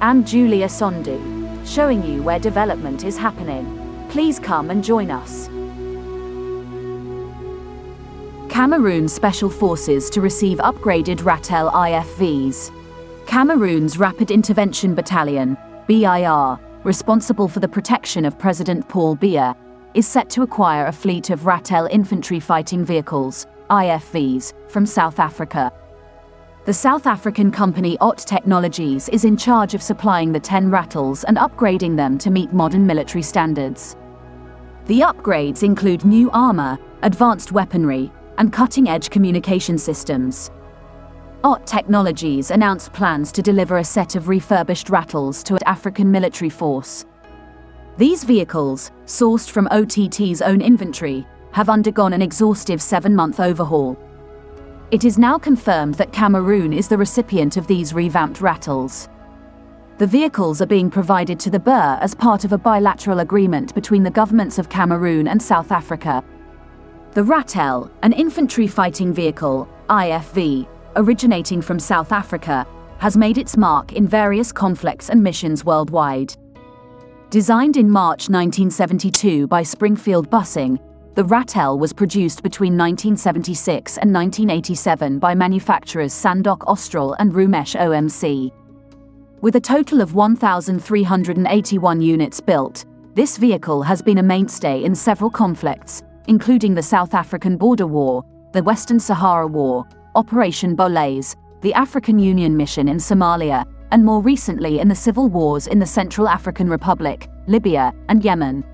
I'm Julia Sondu, showing you where development is happening. Please come and join us. Cameroon Special Forces to receive upgraded Ratel IFVs. Cameroon's Rapid Intervention Battalion, BIR, responsible for the protection of President Paul Biya, is set to acquire a fleet of Ratel Infantry Fighting Vehicles, IFVs, from South Africa. The South African company OTT Technologies is in charge of supplying the 10 Ratels and upgrading them to meet modern military standards. The upgrades include new armor, advanced weaponry, and cutting-edge communication systems. OTT Technologies announced plans to deliver a set of refurbished Ratels to an African military force. These vehicles, sourced from OTT's own inventory, have undergone an exhaustive 7-month overhaul. It is now confirmed that Cameroon is the recipient of these revamped Ratels. The vehicles are being provided to the BIR as part of a bilateral agreement between the governments of Cameroon and South Africa. The Ratel, an infantry fighting vehicle, IFV, originating from South Africa, has made its mark in various conflicts and missions worldwide. Designed in March 1972 by Springfield Busing, the Ratel was produced between 1976 and 1987 by manufacturers Sandock Austral and Rumesh OMC. With a total of 1,381 units built, this vehicle has been a mainstay in several conflicts, including the South African Border War, the Western Sahara War, Operation Bolaise, the African Union Mission in Somalia, and more recently in the civil wars in the Central African Republic, Libya, and Yemen.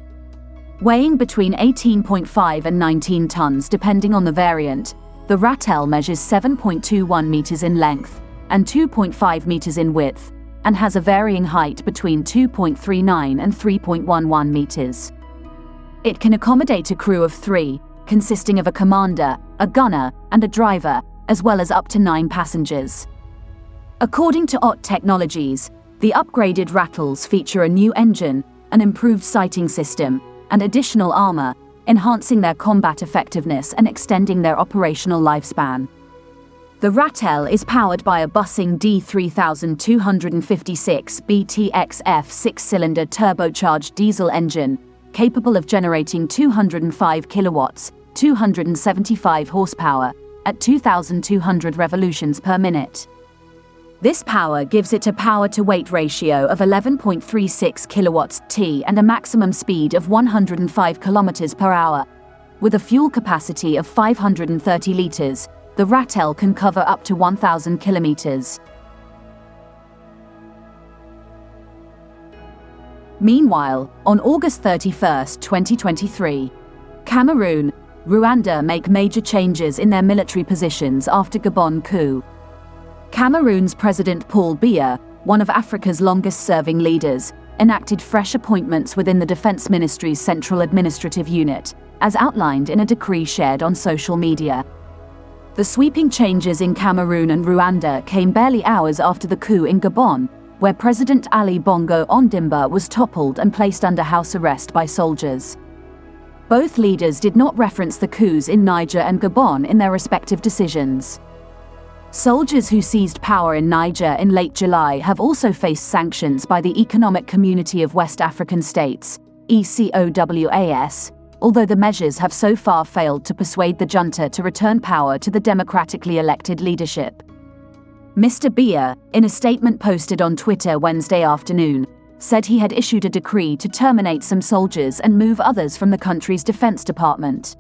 Weighing between 18.5 and 19 tons depending on the variant, the Ratel measures 7.21 meters in length and 2.5 meters in width, and has a varying height between 2.39 and 3.11 meters. It can accommodate a crew of 3, consisting of a commander, a gunner, and a driver, as well as up to 9 passengers. According to OTT Technologies, the upgraded Ratels feature a new engine, an improved sighting system, and additional armor, enhancing their combat effectiveness and extending their operational lifespan. The Ratel is powered by a Busing D3256 BTXF 6-cylinder turbocharged diesel engine, capable of generating 205 kilowatts, 275 horsepower, at 2,200 revolutions per minute. This power gives it a power-to-weight ratio of 11.36 kilowatts-t and a maximum speed of 105 kilometers per hour. With a fuel capacity of 530 liters, the Ratel can cover up to 1,000 kilometers. Meanwhile, on August 31, 2023, Cameroon, Rwanda make major changes in their military positions after Gabon coup. Cameroon's President Paul Biya, one of Africa's longest-serving leaders, enacted fresh appointments within the Defense Ministry's Central Administrative Unit, as outlined in a decree shared on social media. The sweeping changes in Cameroon and Rwanda came barely hours after the coup in Gabon, where President Ali Bongo Ondimba was toppled and placed under house arrest by soldiers. Both leaders did not reference the coups in Niger and Gabon in their respective decisions. Soldiers who seized power in Niger in late July have also faced sanctions by the Economic Community of West African States, ECOWAS, although the measures have so far failed to persuade the junta to return power to the democratically elected leadership. Mr. Biya, in a statement posted on Twitter Wednesday afternoon, said he had issued a decree to terminate some soldiers and move others from the country's defense department.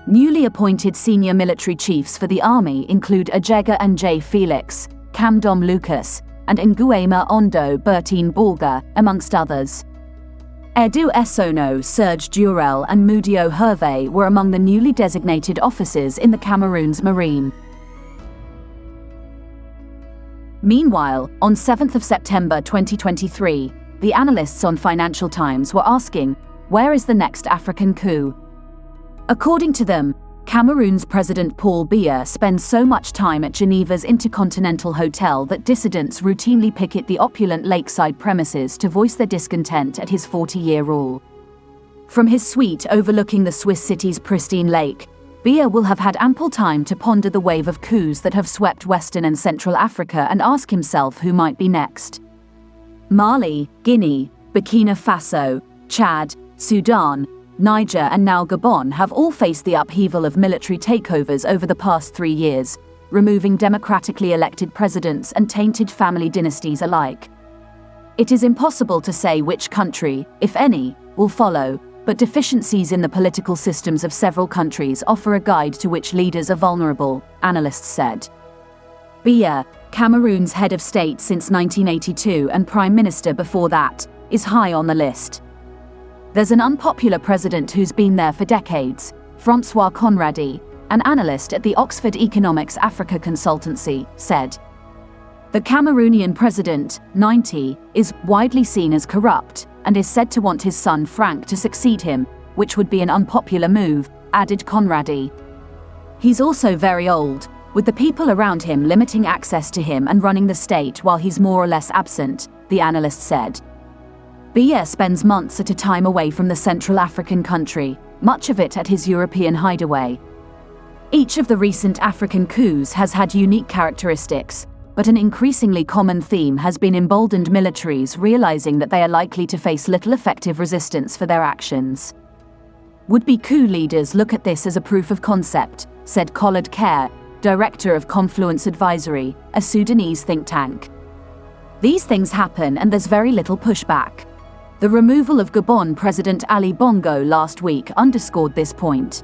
Newly appointed senior military chiefs for the army include Ajega and J. Felix, Camdom Lucas, and Nguema Ondo Bertine Borga, amongst others. Edu Essono, Serge Durel, and Mudio Hervé were among the newly designated officers in the Cameroon's Marine. Meanwhile, on 7th of September 2023, the analysts on Financial Times were asking, where is the next African coup? According to them, Cameroon's President Paul Biya spends so much time at Geneva's Intercontinental Hotel that dissidents routinely picket the opulent lakeside premises to voice their discontent at his 40-year rule. From his suite overlooking the Swiss city's pristine lake, Biya will have had ample time to ponder the wave of coups that have swept Western and Central Africa and ask himself who might be next. Mali, Guinea, Burkina Faso, Chad, Sudan, Niger and now Gabon have all faced the upheaval of military takeovers over the past 3 years, removing democratically elected presidents and tainted family dynasties alike. It is impossible to say which country, if any, will follow, but deficiencies in the political systems of several countries offer a guide to which leaders are vulnerable, analysts said. Biya, Cameroon's head of state since 1982 and prime minister before that, is high on the list. There's an unpopular president who's been there for decades, François Conradi, an analyst at the Oxford Economics Africa consultancy, said. The Cameroonian president, 90, is widely seen as corrupt and is said to want his son Frank to succeed him, which would be an unpopular move, added Conradi. He's also very old, with the people around him limiting access to him and running the state while he's more or less absent, the analyst said. Biya spends months at a time away from the Central African country, much of it at his European hideaway. Each of the recent African coups has had unique characteristics, but an increasingly common theme has been emboldened militaries realizing that they are likely to face little effective resistance for their actions. Would-be coup leaders look at this as a proof of concept, said Khaled Kher, director of Confluence Advisory, a Sudanese think tank. These things happen and there's very little pushback. The removal of Gabon President Ali Bongo last week underscored this point.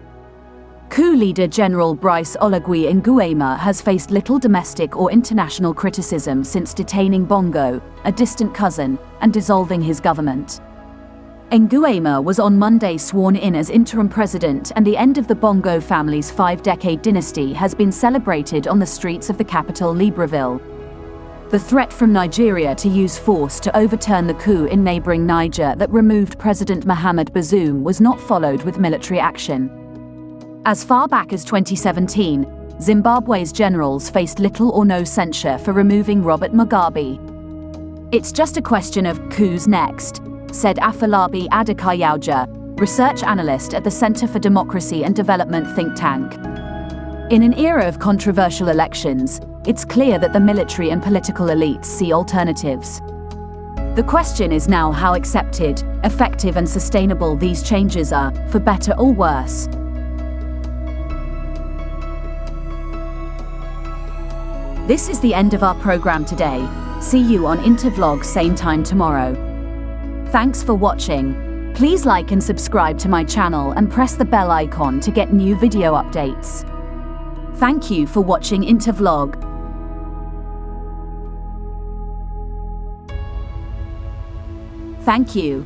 Coup leader General Brice Oligui Nguema has faced little domestic or international criticism since detaining Bongo, a distant cousin, and dissolving his government. Nguema was on Monday sworn in as interim president, and the end of the Bongo family's 5-decade dynasty has been celebrated on the streets of the capital Libreville. The threat from Nigeria to use force to overturn the coup in neighboring Niger that removed President Mohamed Bazoum was not followed with military action. As far back as 2017, Zimbabwe's generals faced little or no censure for removing Robert Mugabe. It's just a question of who's next, said Afolabi Adekayauja, research analyst at the Center for Democracy and Development think tank. In an era of controversial elections, it's clear that the military and political elites see alternatives. The question is now how accepted, effective and sustainable these changes are, for better or worse. This is the end of our program today. See you on Intervlog same time tomorrow. Thanks for watching. Please like and subscribe to my channel and press the bell icon to get new video updates. Thank you for watching Intervlog. Thank you.